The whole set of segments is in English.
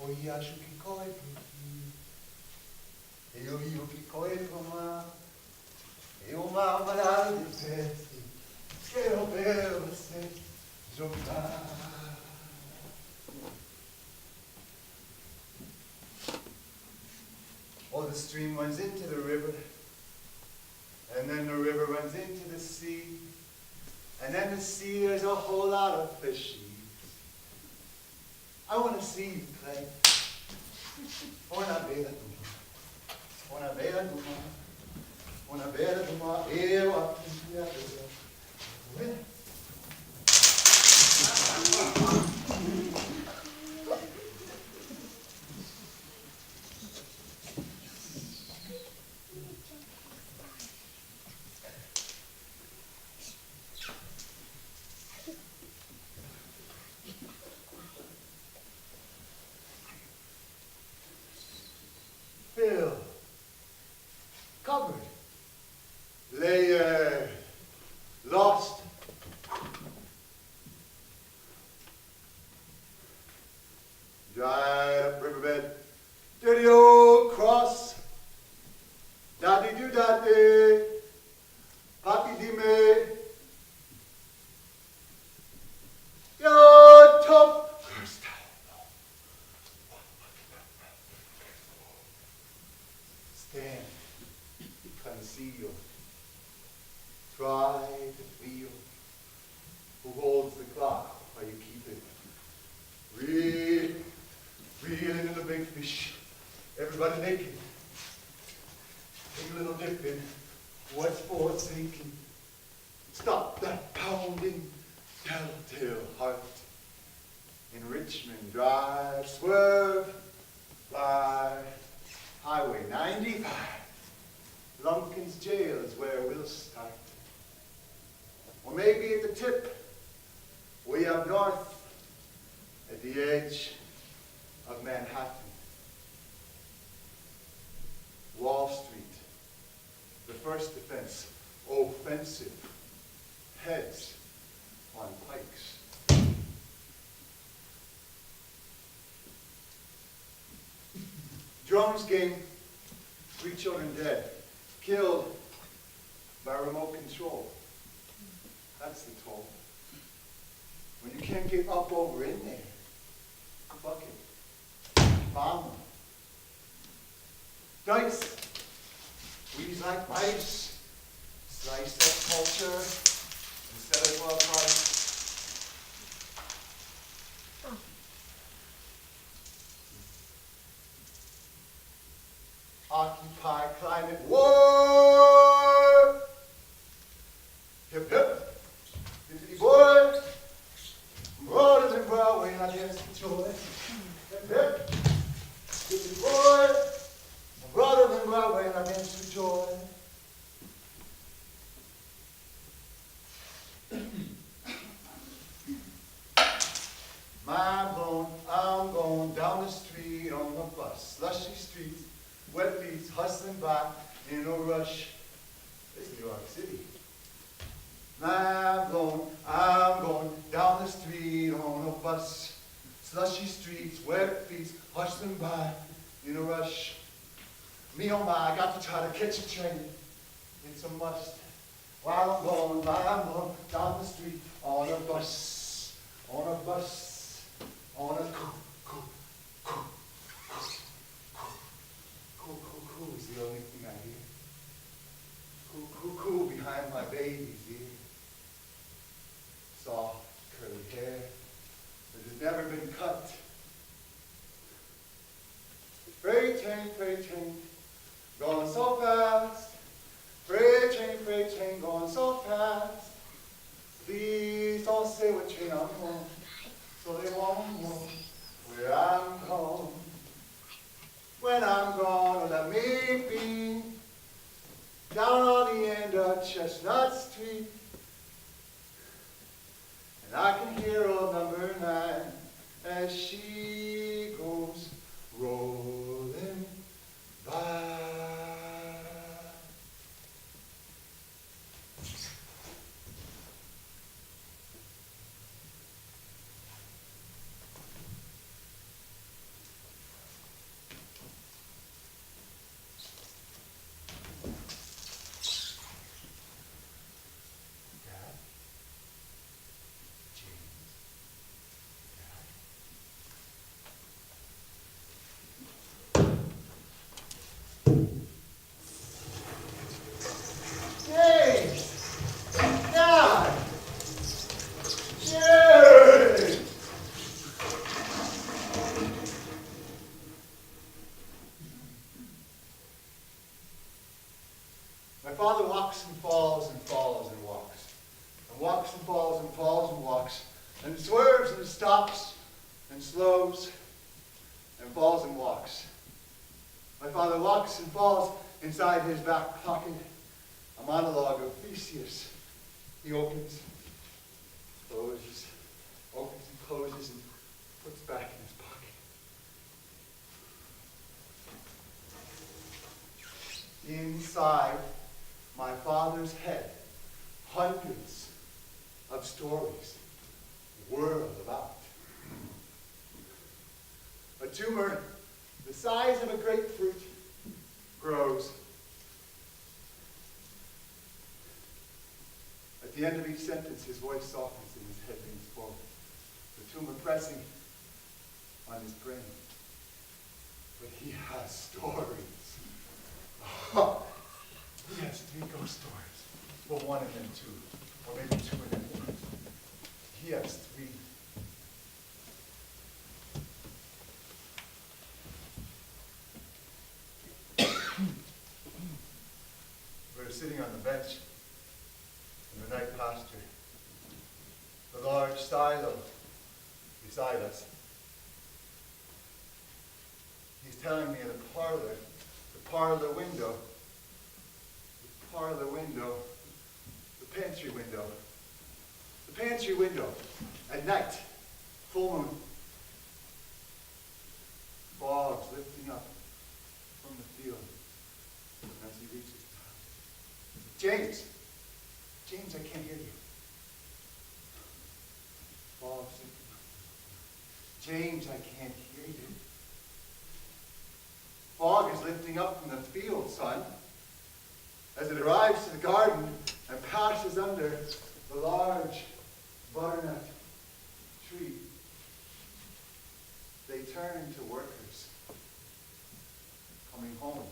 Oi acho que coi eu rio que coi uma eu uma malhada de peste que eu vejo você jogar. Oh, the stream runs into the river, and then the river runs into the sea, and then the sea there's a whole lot of fishies. I want to see you play. Una bella duma, una bella duma, una bella duma, eu aqui a bella. Fill, covered, layered, lost. Dried up riverbed, dirty old cross, daddy do daddy, papi di me. Yo top, cursed out. Stand, conceal, try to feel. Who holds the clock while you keep it? Reel into the big fish. Everybody naked. Take a little dip in. What's for sinking? Stop that pounding, telltale heart. In Richmond, drive, swerve, fly. Highway 95. Lumpkin's jail is where we'll start. Or maybe at the tip, way up north, at the edge of Manhattan. Wall Street, the first defense, offensive, heads on pikes. Drones game, 3 children dead, killed by remote control. That's the toll. When you can't get up over in there, fuck it. Bomb them. Dice. Squeeze like mice. Slice that culture instead of love rice. Occupy climate war. Hip hip. Hippity boy. Broader than Broadway, and I dance for joy. Hip hip. Hippity boy. Broader than Broadway, and I dance for joy. Mind blown, I'm going down the street on the bus. Slushy streets, wet feet, hustling by in a rush. This is New York City. Mind blown, I'm going down the street on a bus. Slushy streets, wet feet, hustling by in a rush. Me oh my, I got to try to catch a train. It's a must. While I'm going down the street on a bus, on a bus, on a cool is the only thing I hear. Cool behind my baby's ear. Soft, curly hair that has never been cut. Freight train, going so fast. Freight train, going so fast. Please don't say what train I'm on, so they won't know where I'm going. When I'm gone, let me be down on the end of Chestnut Street. And I can hear old number 9 as she goes rolling by. My father walks and falls and falls and walks. And walks and falls and falls and walks. And swerves and stops and slows and falls and walks. My father walks and falls inside his back pocket. A monologue of Theseus. He opens, closes, opens and closes and puts back in his pocket. Inside my father's head, hundreds of stories whirl about. A tumor the size of a grapefruit grows. At the end of each sentence, his voice softens and his head leans forward, the tumor pressing on his brain. But he has stories. Oh, he has 3 ghost stories. Well, 1 and then 2. Or maybe 2 and then 1. He has 3. We're sitting on the bench in the night pasture. The large silo beside us. He's telling me in the parlor window, the pantry window, at night, full moon, fogs lifting up from the field as he reaches the house. James, I can't hear you. Fogs lifting up. James, I can't hear you. Fog is lifting up from the field, son, as it arrives to the garden and passes under the large butternut tree. They turn to workers coming home,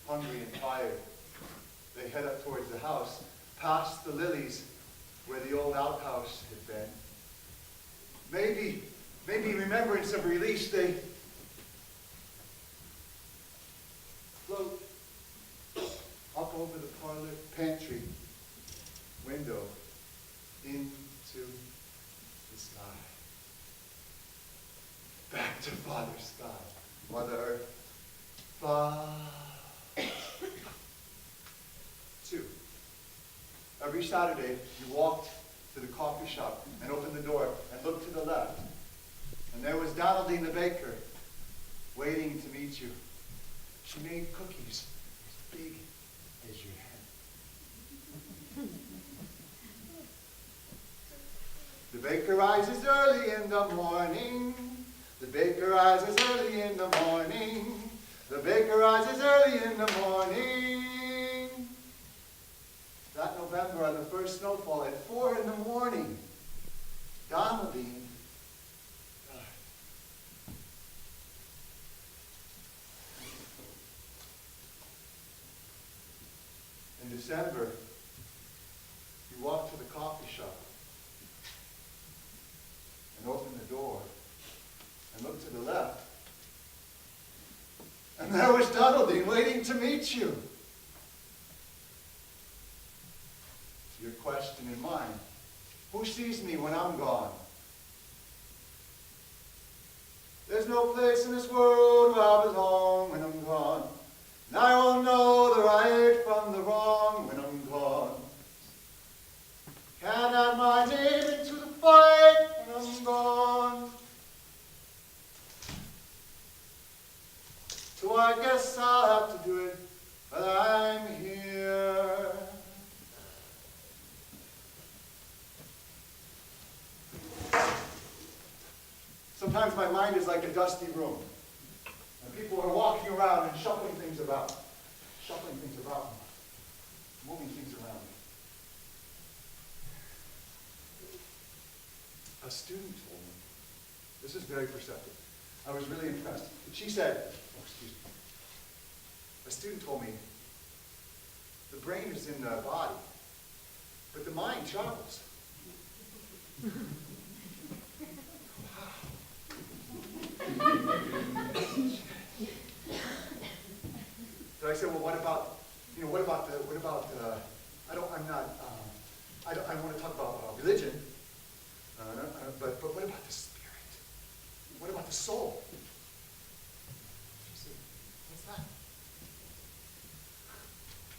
hungry and tired. They head up towards the house, past the lilies where the old outhouse had been. Maybe in remembrance of release, they float up over the parlor pantry window into the sky. Back to Father Sky, Mother Earth. 2. Every Saturday, you walked to the coffee shop and opened the door and looked to the left. And there was Donaldine the baker waiting to meet you. She made cookies as big as your head. The baker rises early in the morning. The baker rises early in the morning. The baker rises early in the morning. That November on the first snowfall at 4 in the morning, Donaldine died. In December, you walked to the coffee shop and opened the door and looked to the left. And there was Donaldine waiting to meet you. Your question in mind, who sees me when I'm gone? There's no place in this world where I belong when I'm gone. And I won't know the right from the wrong when I'm gone. Can't add my name into the fight when I'm gone. So I guess I'll have to do it while I'm here. Sometimes my mind is like a dusty room. And people are walking around and shuffling things about, moving things around. A student told me, this is very perceptive. I was really impressed. She said, a student told me, the brain is in the body, but the mind travels. said, well, what about I don't want to talk about religion, but what about the spirit? What about the soul? She said, what's that?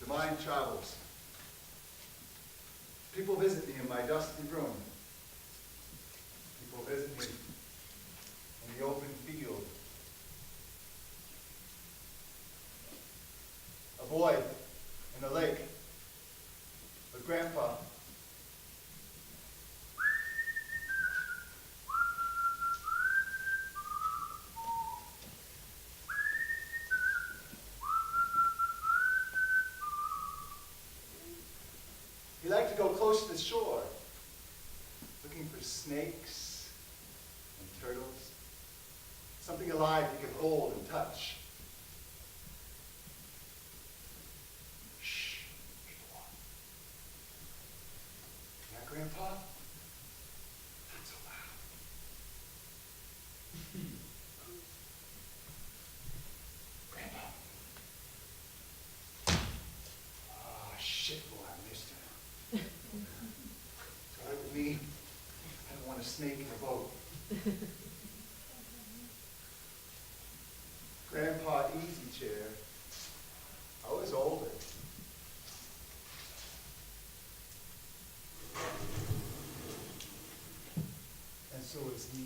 The mind travels. People visit me in my dusty room. People visit me in the open field. A boy in a lake with Grandpa. He liked to go close to the shore, looking for snakes and turtles, something alive he could hold and touch. Shh, people on. Yeah, Grandpa? Not so loud. Grandpa. Ah, shit, boy, I missed him. It's all right with me. I don't want a snake in the boat. Grandpa easy chair. I was older. And so was he.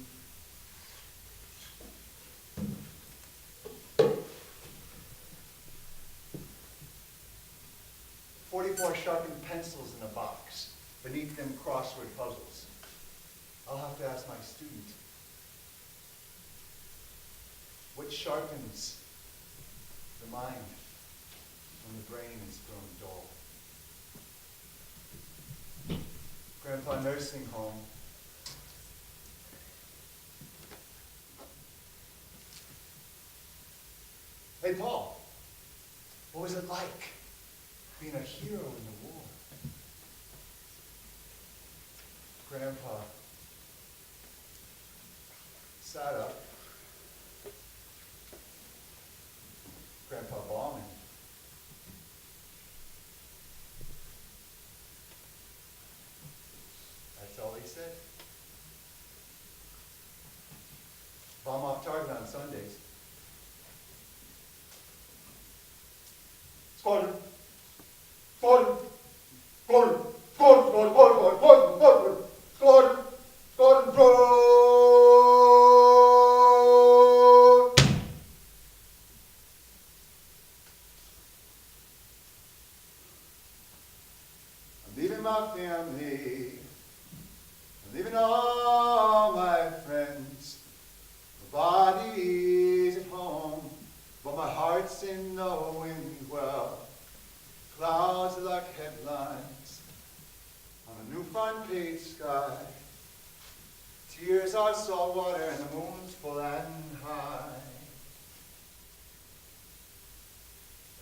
"44 sharpened pencils in a box. Beneath them, crossword puzzles. I'll have to ask my student. What sharpens the mind when the brain is grown dull?" Grandpa nursing home. "Hey, Paul, what was it like being a hero in the war?" Grandpa sat up. Grandpa bombing. That's all he said. Bomb off target on Sundays. Squadron. Squadron. Squadron. Squadron. Squadron. Squadron. Squadron. Squadron. Squadron. Squadron. I'm leaving my family. I'm leaving all my friends. My body's at home, but my heart's in the wind well. Clouds are like headlines on a new front page sky. Tears are salt water and the moon's full and high.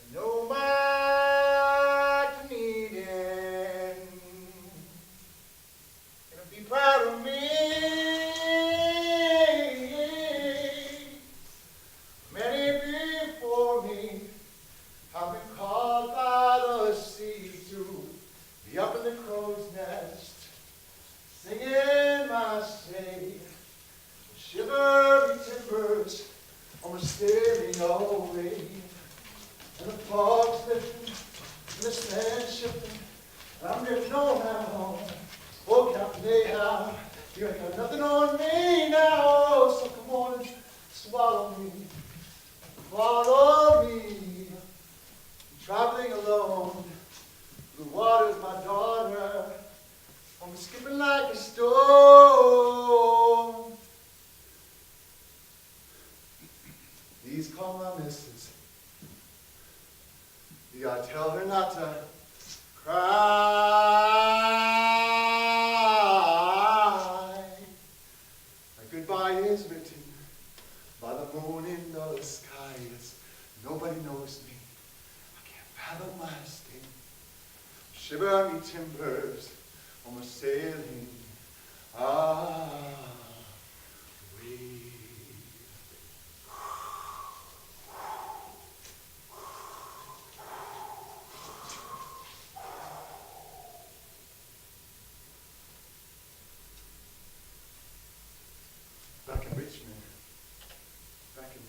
And no much needing, gonna be proud of me. Many before me have been called by the sea to be up in the crow's nest, singing my say. Shivery timbers almost sailing away, and the fog's lifting, and the sand shifting, and I'm drifting on now. Oh, Captain Ahab, you ain't got nothing on me now, so come on and swallow me, follow me. Traveling alone through the waters, my daughter, I'm skipping like a stone. These call my missus. You gotta tell her not to cry. My goodbye is written by the moon in the sky. Yes, nobody knows me. Fathom my sting. Shiver me timbers, almost sailing away.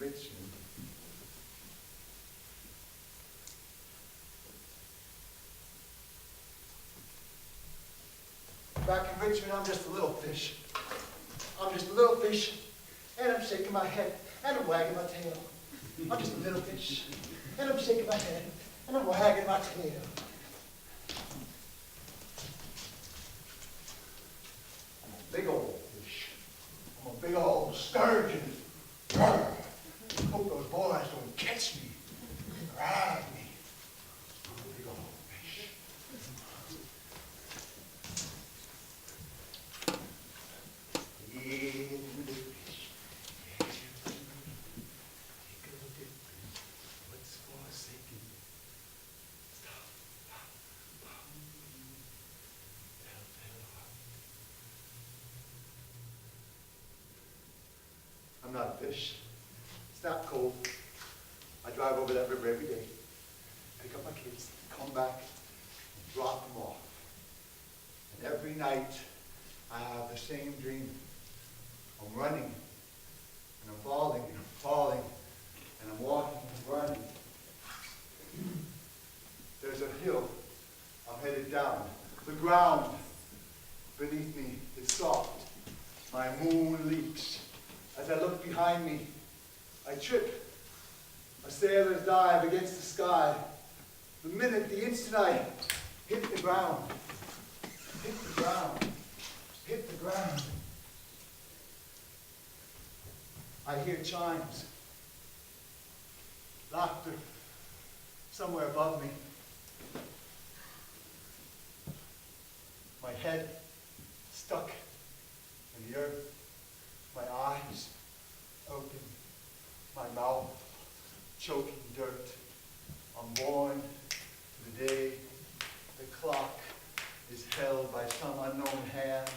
in Richmond. Back in Richmond, I'm just a little fish. I'm just a little fish, and I'm shaking my head, and I'm wagging my tail. I'm just a little fish, and I'm shaking my head, and I'm wagging my tail. I'm a big old fish. I'm a big old sturgeon. Hope those boys don't catch me, grab me. I'm a big old fish. I'm not a fish. It's not cold. I drive over that river every day, pick up my kids, come back, and drop them off. And every night, I have the same dream. I'm running, and I'm falling, and I'm falling, and I'm walking and running. There's a hill I'm headed down. The ground beneath me is soft. My moon leaks. As I look behind me, I trip. A sailor's dive against the sky. The instant I hit the ground, hit the ground, hit the ground, I hear chimes, laughter somewhere above me. My head stuck in the earth, my eyes open, my mouth choking dirt. I'm born to the day the clock is held by some unknown hand,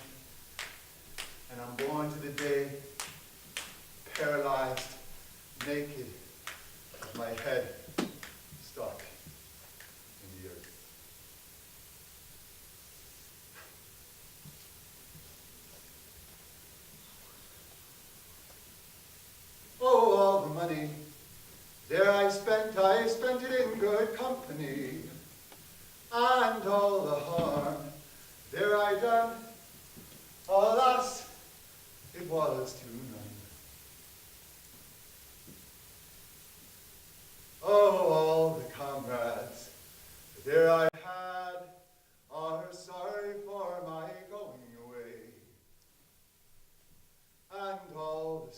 and I'm born to the day paralyzed, naked, with my head stuck in the earth. Oh, all the money there I spent it in good company. And all the harm there I done, alas, it was to none. Oh, all the comrades there I had are sorry for my going away. And all